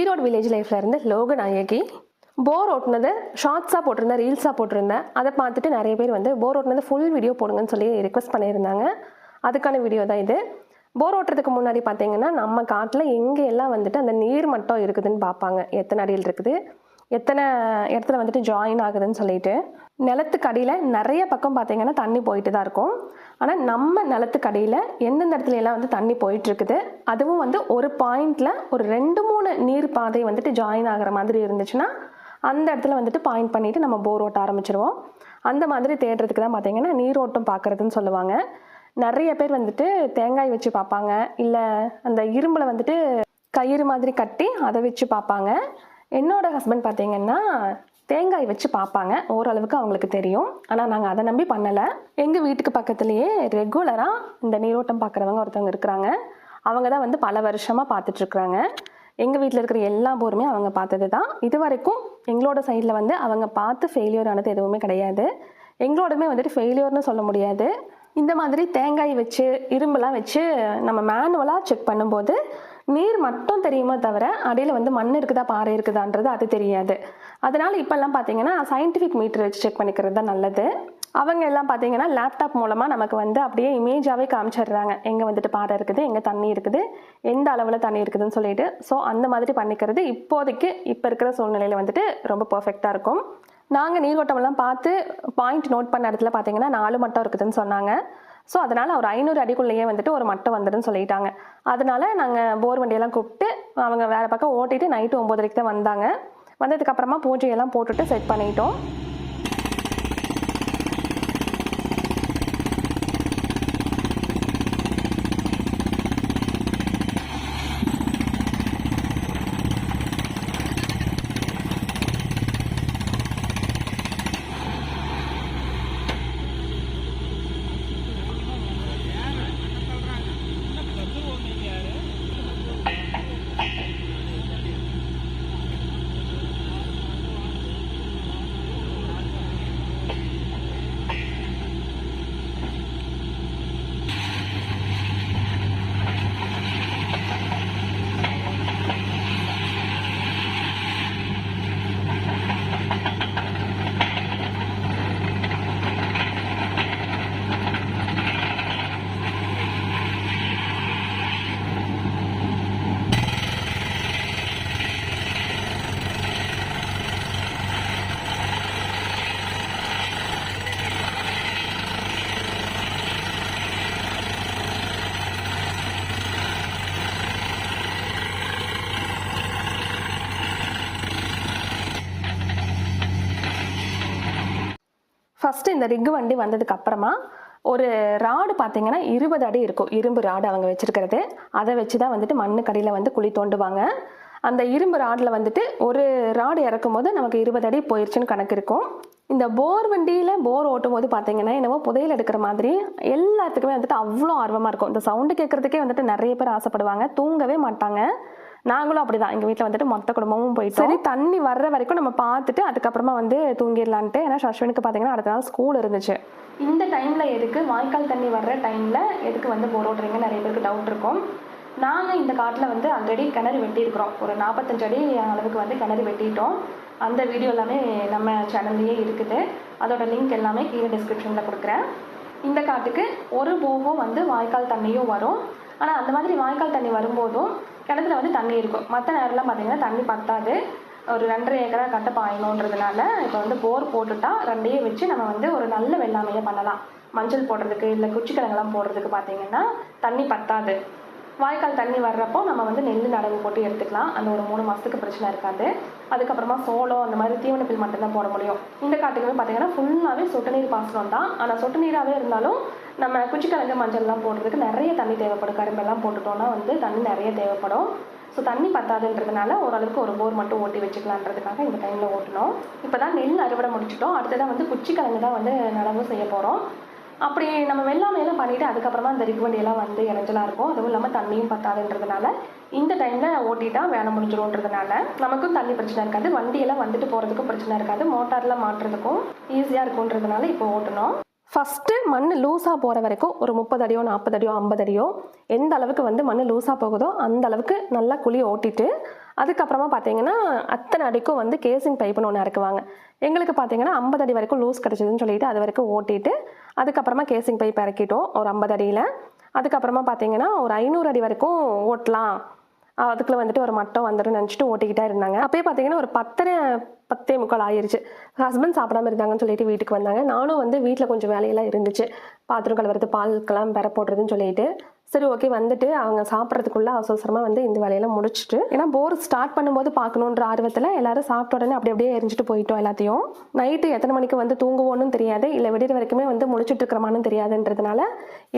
Erode village லைஃப்ல இருந்து லோகநாயகி. போர் ஓட்டுனது ஷார்ட்ஸாக போட்டிருந்தேன், ரீல்ஸாக போட்டிருந்தேன். அதை பார்த்துட்டு நிறைய பேர் வந்து போர் ஓட்டுனது ஃபுல் வீடியோ போடுங்கன்னு சொல்லி ரிக்வஸ்ட் பண்ணியிருந்தாங்க. அதுக்கான வீடியோ தான் இது. போர் ஓட்டுறதுக்கு முன்னாடி பார்த்தீங்கன்னா நம்ம காட்டில் எங்கே எல்லாம் வந்துட்டு அந்த நீர் மட்டம் இருக்குதுன்னு பார்ப்பாங்க. எத்தனை அடியில் இருக்குது, எத்தனை இடத்துல வந்துட்டு ஜாயின் ஆகுதுன்னு சொல்லிட்டு. நிலத்துக்கு அடியில் நிறைய பக்கம் பார்த்தீங்கன்னா தண்ணி போயிட்டு தான் இருக்கும். ஆனால் நம்ம நிலத்துக்கு அடியில் எந்தெந்த இடத்துல எல்லாம் வந்து தண்ணி போயிட்டுருக்குது, அதுவும் வந்து ஒரு பாயிண்டில் ஒரு 2-3 நீர் பாதை வந்துட்டு ஜாயின் ஆகிற மாதிரி இருந்துச்சுன்னா அந்த இடத்துல வந்துட்டு பாயிண்ட் பண்ணிவிட்டு நம்ம போர் ஓட்ட ஆரம்பிச்சிருவோம். அந்த மாதிரி தேடுறதுக்கு தான் பார்த்தீங்கன்னா நீரோட்டம் பார்க்குறதுன்னு சொல்லுவாங்க. நிறைய பேர் வந்துட்டு தேங்காய் வச்சு பார்ப்பாங்க, இல்லை அந்த இரும்பில் வந்துட்டு கயிறு மாதிரி கட்டி அதை வச்சு பார்ப்பாங்க. என்னோட ஹஸ்பண்ட் பார்த்தீங்கன்னா தேங்காய் வச்சு பார்ப்பாங்க, ஓரளவுக்கு அவங்களுக்கு தெரியும். ஆனால் நாங்கள் அதை நம்பி பண்ணலை. எங்கள் வீட்டுக்கு பக்கத்துலேயே ரெகுலராக இந்த நீரோட்டம் பார்க்குறவங்க ஒருத்தவங்க இருக்கிறாங்க. அவங்க தான் வந்து பல வருஷமாக பார்த்துட்ருக்குறாங்க. எங்கள் வீட்டில் இருக்கிற எல்லா போருமே அவங்க பார்த்தது தான். இது வரைக்கும் எங்களோட சைடில் வந்து அவங்க பார்த்து ஃபெயிலியர் ஆனது எதுவுமே கிடையாது. எங்களோடமே வந்துட்டு ஃபெயிலியர்னு சொல்ல முடியாது. இந்த மாதிரி தேங்காய் வச்சு இரும்பெல்லாம் வச்சு நம்ம மேனுவலாக செக் பண்ணும்போது நீர் மட்டும் தெரியுமா தவிர அடியில் வந்து மண் இருக்குதா பாறை இருக்குதான்றது அது தெரியாது. அதனால் இப்போல்லாம் பார்த்தீங்கன்னா சயின்டிஃபிக் மீட்டர் வச்சு செக் பண்ணிக்கிறது தான் நல்லது. அவங்க எல்லாம் பார்த்தீங்கன்னா லேப்டாப் மூலமாக நமக்கு வந்து அப்படியே இமேஜாகவே காமிச்சிடுறாங்க, எங்கே வந்துட்டு பாறை இருக்குது, எங்கே தண்ணி இருக்குது, எந்த அளவில் தண்ணி இருக்குதுன்னு சொல்லிட்டு. ஸோ அந்த மாதிரி பண்ணிக்கிறது இப்போதைக்கு இப்போ இருக்கிற சூழ்நிலையில் வந்துட்டு ரொம்ப பர்ஃபெக்டாக இருக்கும். நாங்கள் நீரோட்டமெல்லாம் பார்த்து பாயிண்ட் நோட் பண்ண இடத்துல பார்த்தீங்கன்னா 4 மட்டம் இருக்குதுன்னு சொன்னாங்க. ஸோ அதனால் ஒரு 500 அடிக்குள்ளேயே வந்துட்டு ஒரு மட்டம் வந்துடுன்னு சொல்லிட்டாங்க. அதனால நாங்கள் போர் வண்டியெல்லாம் கூப்பிட்டு அவங்க வேறு பக்கம் ஓட்டிட்டு நைட்டு 9:30 தான் வந்தாங்க. வந்ததுக்கப்புறமா பூஜையெல்லாம் போட்டுட்டு செட் பண்ணிட்டோம். ஃபஸ்ட்டு இந்த ரிக் வண்டி வந்ததுக்கு அப்புறமா ஒரு ராடு பார்த்தீங்கன்னா 20 அடி இருக்கும், இரும்பு ராடு அவங்க வச்சுருக்கிறது. அதை வச்சு தான் வந்துட்டு மண்ணுக்கடியில் வந்து குழி தோண்டுவாங்க. அந்த இரும்பு ராடில் வந்துட்டு ஒரு ராடு இறக்கும் போது நமக்கு 20 அடி போயிடுச்சுன்னு கணக்கு இருக்கும். இந்த போர் வண்டியில் போர் ஓட்டும் போது பார்த்தீங்கன்னா என்னவோ புதையல் எடுக்கிற மாதிரி எல்லாத்துக்குமே வந்துட்டு அவ்வளோ ஆர்வமாக இருக்கும். இந்த சவுண்டு கேட்குறதுக்கே வந்துட்டு நிறைய பேர் ஆசைப்படுவாங்க, தூங்கவே மாட்டாங்க. நாங்களும் அப்படிதான் எங்கள் வீட்டில் வந்துட்டு மொத்த குடும்பமும் போயிட்டு சரி தண்ணி வர்ற வரைக்கும் நம்ம பார்த்துட்டு அதுக்கப்புறமா வந்து தூங்கிடலான்ட்டு. ஏன்னா அஸ்வினுக்கு பார்த்தீங்கன்னா அடுத்த நாள் ஸ்கூல் இருந்துச்சு. இந்த டைமில் எதுக்கு வாய்க்கால் தண்ணி வர்ற டைமில் எதுக்கு வந்து போர் ஓட்டுறீங்க நிறைய பேருக்கு டவுட் இருக்கும். நாங்கள் இந்த காட்டில் வந்து ஆல்ரெடி கிணறு வெட்டியிருக்கிறோம். ஒரு 45 அடி அளவுக்கு வந்து கிணறு வெட்டிட்டோம். அந்த வீடியோ எல்லாமே நம்ம சேனல்லையே இருக்குது. அதோட லிங்க் எல்லாமே கீழே டிஸ்கிரிப்ஷனில் கொடுக்குறேன். இந்த காட்டுக்கு ஒரு போகம் வந்து வாய்க்கால் தண்ணியும் வரும். ஆனால் அந்த மாதிரி வாய்க்கால் தண்ணி வரும்போதும் கிணத்துல வந்து தண்ணி இருக்கும். மற்ற நேரம்லாம் பார்த்தீங்கன்னா தண்ணி பத்தாது. ஒரு 2.5 ஏக்கரா கட்ட பாயணுன்றதுனால இப்போ வந்து போர் போட்டுட்டா 2 வச்சு நம்ம வந்து ஒரு நல்ல வெள்ளாமையை பண்ணலாம். மஞ்சள் போடுறதுக்கு இல்லை குச்சிக்கிழங்கெல்லாம் போடுறதுக்கு பார்த்தீங்கன்னா தண்ணி பத்தாது. வாய்க்கால் தண்ணி வர்றப்போ நம்ம வந்து நெல் நடவு போட்டு எடுத்துக்கலாம். அந்த ஒரு 3 மாதத்துக்கு பிரச்சனை இருக்காது. அதுக்கப்புறமா சோளம் அந்த மாதிரி தீவனப்பில் மட்டும்தான் போட முடியும். இந்த காட்டுக்குமே பார்த்தீங்கன்னா ஃபுல்லாகவே சொட்டு நீர் பாசனம் தான். ஆனால் சொட்டு நீராகவே இருந்தாலும் நம்ம குச்சிக்கிழங்கு மஞ்சள்லாம் போடுறதுக்கு நிறைய தண்ணி தேவைப்படும். கரும்பெல்லாம் போட்டுட்டோன்னா வந்து தண்ணி நிறைய தேவைப்படும். ஸோ தண்ணி பத்தாதுன்றதுனால ஓரளவுக்கு ஒரு போர் மட்டும் ஓட்டி வச்சுக்கலான்றதுக்காக இந்த டைமில் ஓட்டணும். இப்போ தான் நெல் அறுவடை முடிச்சிட்டோம். அடுத்ததான் வந்து குச்சிக்கிழங்கு தான் வந்து நடவு செய்ய போகிறோம். அப்படி நம்ம வெள்ளாமையெல்லாம் பண்ணிவிட்டு அதுக்கப்புறமா அந்த ரிக் வண்டியெல்லாம் வந்து இறஞ்சலாக இருக்கும். அதுவும் இல்லாமல் தண்ணியும் பத்தாதுன்றதுனால இந்த டைமில் ஓட்டிட்டா வேலை முடிஞ்சிடும்ன்றதுனால நமக்கும் தண்ணி பிரச்சனை இருக்காது. வண்டியெல்லாம் வந்துட்டு போகிறதுக்கும் பிரச்சனை இருக்காது. மோட்டார்லாம் மாட்டுறதுக்கும் ஈஸியாக இருக்குன்றதுனால இப்போ ஓட்டணும். ஃபஸ்ட்டு மண் லூஸாக போகிற வரைக்கும் ஒரு 30 அடியோ 40 அடியோ 50 அடியோ எந்த அளவுக்கு வந்து மண் லூஸாக போகுதோ அந்த அளவுக்கு நல்லா குழி ஓட்டிட்டு அதுக்கப்புறமா பார்த்தீங்கன்னா அத்தனை அடிக்கும் வந்து கேசிங் பைப்புன்னு ஒன்று இறக்குவாங்க. எங்களுக்கு பார்த்தீங்கன்னா 50 அடி வரைக்கும் லூஸ் கிடச்சிதுன்னு சொல்லிட்டு அது வரைக்கும் ஓட்டிட்டு அதுக்கப்புறமா கேசிங் பைப் இறக்கிட்டோம் ஒரு 50 அடியில். அதுக்கப்புறமா பார்த்தீங்கன்னா ஒரு 500 அடி வரைக்கும் ஓட்டலாம், அதுக்குள்ள வந்துட்டு ஒரு மட்டம் வந்துடும் நினச்சிட்டு ஓட்டிக்கிட்டே இருந்தாங்க. அப்பயே பார்த்தீங்கன்னா ஒரு 10:45 ஆயிடுச்சு. ஹஸ்பண்ட் சாப்பிடாம இருந்தாங்கன்னு சொல்லிட்டு வீட்டுக்கு வந்தாங்க. நானும் வந்து வீட்டில் கொஞ்சம் வேலையெல்லாம் இருந்துச்சு, பாத்திரம் கழுவுறது, பால்கெல்லாம் பெற போடுறதுன்னு சொல்லிட்டு சரி ஓகே வந்துட்டு அவங்க சாப்பிட்றதுக்குள்ள அவசரமாக வந்து இந்த வேலையெல்லாம் முடிச்சுட்டு, ஏன்னா போர் ஸ்டார்ட் பண்ணும்போது பார்க்கணுன்ற ஆர்வத்தில் எல்லாரும் சாப்பிட்ட உடனே அப்படியே எரிஞ்சிட்டு போயிட்டோம் எல்லாத்தையும். நைட்டு எத்தனை மணிக்கு வந்து தூங்குவோன்னு தெரியாது, இல்லை விடிய வரைக்குமே வந்து முழிச்சிட்டு இருக்கிறமானு தெரியாதுன்றதுனால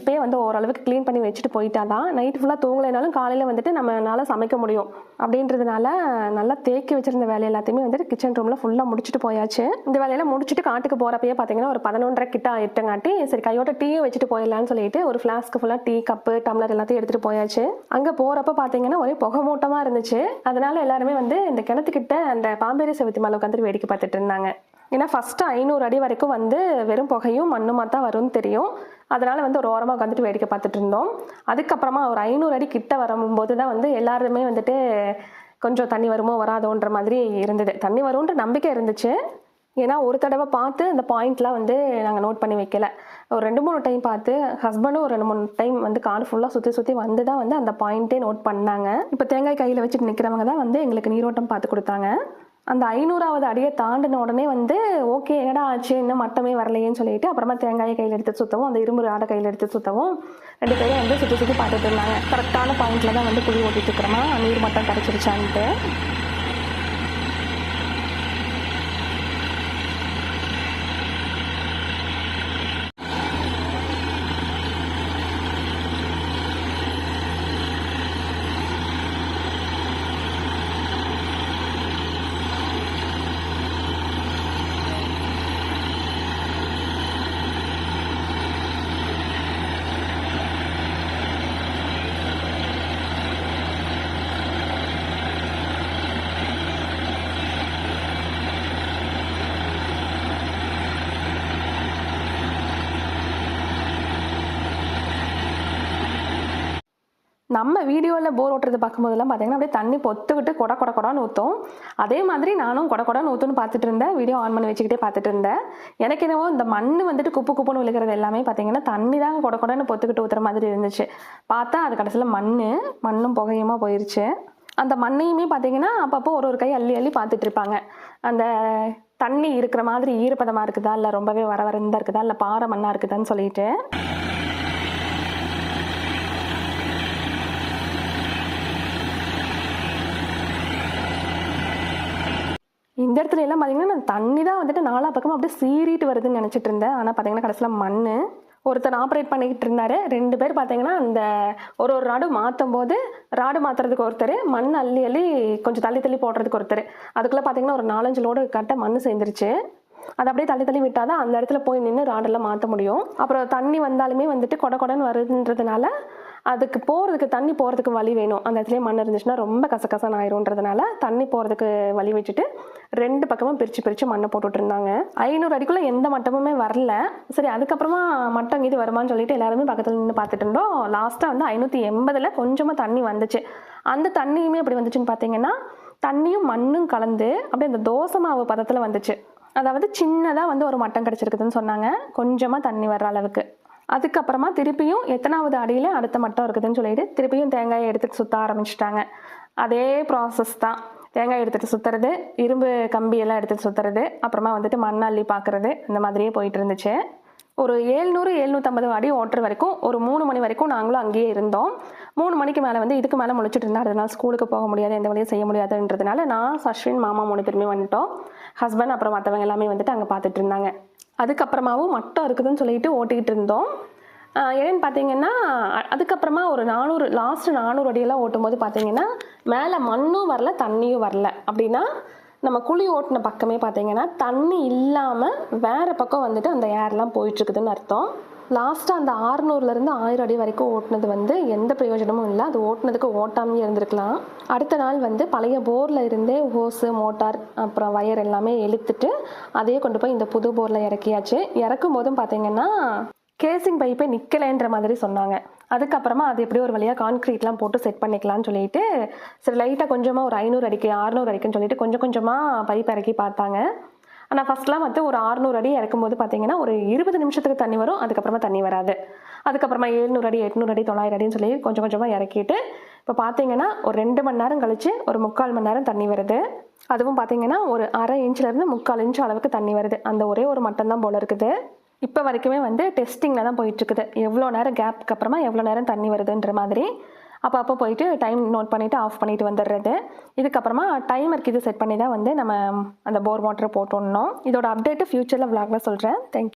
இப்போயே வந்து ஓரளவுக்கு க்ளீன் பண்ணி வச்சுட்டு போயிட்டா தான் நைட்டு ஃபுல்லாக தூங்கலைனாலும் காலையில் வந்துட்டு நம்மளால சமைக்க முடியும் அப்படின்றதுனால நல்லா தேக்கி வச்சிருந்த வேலை எல்லாத்தையுமே வந்துட்டு கிச்சன் ரூமில் ஃபுல்லாக முடிச்சுட்டு போயாச்சு. இந்த வேலையெல்லாம் முடிச்சுட்டு காட்டுக்கு போகிறப்பயே பார்த்தீங்கன்னா ஒரு 11:30 கிட்ட ஆயிட்டங்காட்டி சரி கையோட டீயும் வச்சுட்டு போயிடலான்னு சொல்லிட்டு ஒரு ஃப்ளாஸ்க்கு ஃபுல்லாக டீ கப்பு டம்ளர் எல்லாத்தையும் எடுத்துகிட்டு போயாச்சு. அங்கே போகிறப்ப பார்த்தீங்கன்னா ஒரே புகை மூட்டமாக இருந்துச்சு. அதனால எல்லாருமே வந்து இந்த கிணத்துக்கிட்ட அந்த பாம்பேரி செவத்தி மேலே உட்காந்து வேடிக்கை பார்த்துட்டு இருந்தாங்க. ஏன்னா ஃபஸ்ட்டு 500 அடி வரைக்கும் வந்து வெறும் புகையும் மண்ணுமா தான் வரும்னு தெரியும். அதனால் வந்து ஒரு ஓரமாக உட்காந்துட்டு வேடிக்கை பார்த்துட்டு இருந்தோம். அதுக்கப்புறமா ஒரு 500 அடி கிட்ட வரும்போது தான் வந்து எல்லாருமே வந்துட்டு கொஞ்சம் தண்ணி வருமோ வராதோன்ற மாதிரி இருந்தது. தண்ணி வரும்ன்ற நம்பிக்கை இருந்துச்சு. ஏன்னா ஒரு தடவை பார்த்து அந்த பாயிண்ட்லாம் வந்து நாங்கள் நோட் பண்ணி வைக்கல. ஒரு 2-3 டைம் பார்த்து ஹஸ்பண்டும் ஒரு 2-3 டைம் வந்து காடு ஃபுல்லாக சுற்றி வந்து தான் வந்து அந்த பாயிண்ட்டே நோட் பண்ணாங்க. இப்போ தேங்காய் கையில் வச்சுட்டு நிற்கிறவங்க தான் வந்து எங்களுக்கு நீரோட்டம் பார்த்து கொடுத்தாங்க. அந்த 500வது அடியை தாண்டின உடனே வந்து ஓகே என்னடா ஆச்சு இன்னும் மட்டமே வரலையேன்னு சொல்லிட்டு அப்புறமா தேங்காயை கையில் எடுத்து சுற்றவும் அந்த இரும்பு ஆடை கையில் எடுத்து சுற்றவும் 2 பேரும் வந்து சுற்றி பார்த்துட்டு இருந்தாங்க. கரெக்டான பாயிண்ட்டில் தான் வந்து குழி ஓட்டிட்டு இருக்கிறோமா நீர் மட்டம் கிடச்சிருச்சான்ட்டு. நம்ம வீடியோவில் போர் ஓட்டுறது பார்க்கும்போதெல்லாம் பார்த்தீங்கன்னா அப்படியே தண்ணி பொத்துக்கிட்டு கொடான்னு ஊற்றும். அதே மாதிரி நானும் கொடான்னு ஊற்றுன்னு பார்த்துட்டு இருந்தேன். வீடியோ ஆன் பண்ணி வச்சுக்கிட்டே பார்த்துட்டு இருந்தேன். எனக்கு என்னவோ இந்த மண் வந்துட்டு குப்புன்னு விழுகிறது எல்லாமே பார்த்தீங்கன்னா தண்ணி தான் கொடான்னு பொத்துக்கிட்டு ஊற்றுற மாதிரி இருந்துச்சு. பார்த்தா அது கடைசியில் மண்ணும் புகையுமா போயிடுச்சு. அந்த மண்ணையுமே பார்த்தீங்கன்னா அப்பப்போ ஒரு கை அள்ளி பார்த்துட்டு இருப்பாங்க. அந்த தண்ணி இருக்கிற மாதிரி ஈரப்பதமாக இருக்குதா, இல்லை ரொம்பவே வரந்தா இருக்குதா, இல்லை பாறை மண்ணாக இருக்குதான்னு சொல்லிட்டு. இந்த இடத்துல எல்லாம் பார்த்தீங்கன்னா நான் தண்ணி தான் வந்துட்டு 4 பக்கமும் அப்படியே சீறிட்டு வருதுன்னு நினச்சிட்டு இருந்தேன். ஆனால் பார்த்தீங்கன்னா கடைசியில் மண். ஒருத்தர் ஆப்ரேட் பண்ணிக்கிட்டு இருந்தாரு. 2 பேர் பார்த்தீங்கன்னா அந்த ஒரு ராடு மாற்றும் போது ராடு மாற்றுறதுக்கு ஒருத்தர், மண் அள்ளி கொஞ்சம் தள்ளி போடுறதுக்கு ஒருத்தர். அதுக்குள்ளே பார்த்தீங்கன்னா ஒரு 4-5 லோடு கட்ட மண் சேர்ந்துருச்சு. அதை அப்படியே தள்ளி விட்டால் தான் அந்த இடத்துல போய் நின்று ராடெல்லாம் மாற்ற முடியும். அப்புறம் தண்ணி வந்தாலுமே வந்துட்டு கொடன்னு வருதுன்றதுனால அதுக்கு தண்ணி போகிறதுக்கு வழி வேணும். அந்த இடத்துலேயே மண் இருந்துச்சுன்னா ரொம்ப கசகசன்னு ஆயிரும்ன்றதுனால தண்ணி போகிறதுக்கு வழி வச்சுட்டு 2 பக்கமும் பிரித்து மண்ணை போட்டுட்டு இருந்தாங்க. 500 அடிக்குள்ளே எந்த மட்டமுமே வரல. சரி அதுக்கப்புறமா மட்டம் இது வருமானு சொல்லிட்டு எல்லாருமே பக்கத்தில் நின்று பார்த்துட்டு இருந்தோம். லாஸ்ட்டாக வந்து 580ல் கொஞ்சமாக தண்ணி வந்துச்சு. அந்த தண்ணியுமே எப்படி வந்துச்சுன்னு பார்த்தீங்கன்னா தண்ணியும் மண்ணும் கலந்து அப்படியே அந்த தோசை மாவு பதத்தில் வந்துச்சு. அதாவது சின்னதாக வந்து ஒரு மட்டம் கிடச்சிருக்குதுன்னு சொன்னாங்க, கொஞ்சமாக தண்ணி வர்ற அளவுக்கு. அதுக்கப்புறமா திருப்பியும் எத்தனாவது அடியில் அடுத்த மட்டம் இருக்குதுன்னு சொல்லிட்டு திருப்பியும் தேங்காயை எடுத்துகிட்டு சுற்ற ஆரம்பிச்சிட்டாங்க. அதே ப்ராசஸ் தான். தேங்காய் எடுத்துகிட்டு சுற்றுறது, இரும்பு கம்பியெல்லாம் எடுத்துகிட்டு சுற்றுறது, அப்புறமா வந்துட்டு மண் அள்ளி பார்க்குறது, இந்த மாதிரியே போயிட்டு இருந்துச்சு. ஒரு 700-750 அடி ஓட்டுற வரைக்கும் ஒரு 3 மணி வரைக்கும் நாங்களும் அங்கேயே இருந்தோம். 3 மணிக்கு மேலே வந்து இதுக்கு மேலே முழிச்சிட்டு இருந்தா அதனால ஸ்கூலுக்கு போக முடியாது, எந்த வழியும் செய்ய முடியாதுன்றதுனால நான், அஸ்வின், மாமா 3 பேருமே வந்துட்டோம். ஹஸ்பண்ட் அப்புறம் மற்றவங்க எல்லாமே வந்துட்டு அங்கே பார்த்துட்டு இருந்தாங்க. அதுக்கப்புறமாவும் மட்டம் இருக்குதுன்னு சொல்லிட்டு ஓட்டிக்கிட்டு இருந்தோம். ஏன்னு பார்த்தீங்கன்னா அதுக்கப்புறமா ஒரு 400 லாஸ்ட்டு 400 அடியெல்லாம் ஓட்டும் போது பார்த்தீங்கன்னா மேலே மண்ணும் வரல தண்ணியும் வரல. அப்படின்னா நம்ம குழி ஓட்டின பக்கமே பார்த்தீங்கன்னா தண்ணி இல்லாமல் வேறு பக்கம் வந்துட்டு அந்த ஏர்லாம் போயிட்டுருக்குதுன்னு அர்த்தம். லாஸ்ட்டாக அந்த 600லேருந்து 1000 அடி வரைக்கும் ஓட்டினது வந்து எந்த பிரயோஜனமும் இல்லை. அது ஓட்டினதுக்கு ஓட்டாமையே இருந்திருக்கலாம். அடுத்த நாள் வந்து பழைய போரில் இருந்தே ஹோஸு, மோட்டார், அப்புறம் வயர் எல்லாமே இழுத்துட்டு அதையே கொண்டு போய் இந்த புது போரில் இறக்கியாச்சு. இறக்கும் போதும் பார்த்தீங்கன்னா கேசிங் பைப்பே நிற்கலைன்ற மாதிரி சொன்னாங்க. அதுக்கப்புறமா அது எப்படியோ ஒரு வழியாக கான்க்ரீட்லாம் போட்டு செட் பண்ணிக்கலாம்னு சொல்லிட்டு சரி லைட்டாக கொஞ்சமாக ஒரு 500 அடிக்கு 600 அடிக்குன்னு சொல்லிட்டு கொஞ்சம் கொஞ்சமாக பைப் இறக்கி பார்த்தாங்க. ஆனால் ஃபஸ்ட்லாம் வந்து ஒரு 600 அடி இறக்கும்போது பார்த்தீங்கன்னா ஒரு 20 நிமிஷத்துக்கு தண்ணி வரும், அதுக்கப்புறமா தண்ணி வராது. அதுக்கப்புறமா 700 அடி 800 அடி 900 அடின்னு சொல்லி கொஞ்சம் கொஞ்சமாக இறக்கிட்டு இப்போ பார்த்தீங்கன்னா ஒரு 2 மணி நேரம் கழிச்சு ஒரு 3/4 மணி நேரம் தண்ணி வருது. அதுவும் பார்த்தீங்கன்னா ஒரு 1/2 இன்ச்லேருந்து 3/4 இன்ச் அளவுக்கு தண்ணி வருது. அந்த ஒரே ஒரு மட்டம் தான் போல இருக்குது. இப்போ வரைக்குமே வந்து டெஸ்டிங்கில் தான் போயிட்டுருக்குது. எவ்வளோ நேரம் கேப்புக்கு அப்புறமா எவ்வளோ நேரம் தண்ணி வருதுன்ற மாதிரி அப்போ போயிட்டு டைம் நோட் பண்ணிவிட்டு ஆஃப் பண்ணிவிட்டு வந்துடுறது. இதுக்கப்புறமா டைமருக்கு இது செட் பண்ணி தான் வந்து நம்ம அந்த போர் வாட்டரை போட்டுடணும். இதோட அப்டேட்டு ஃப்யூச்சரில் விளாகில் சொல்கிறேன். தேங்க்யூ.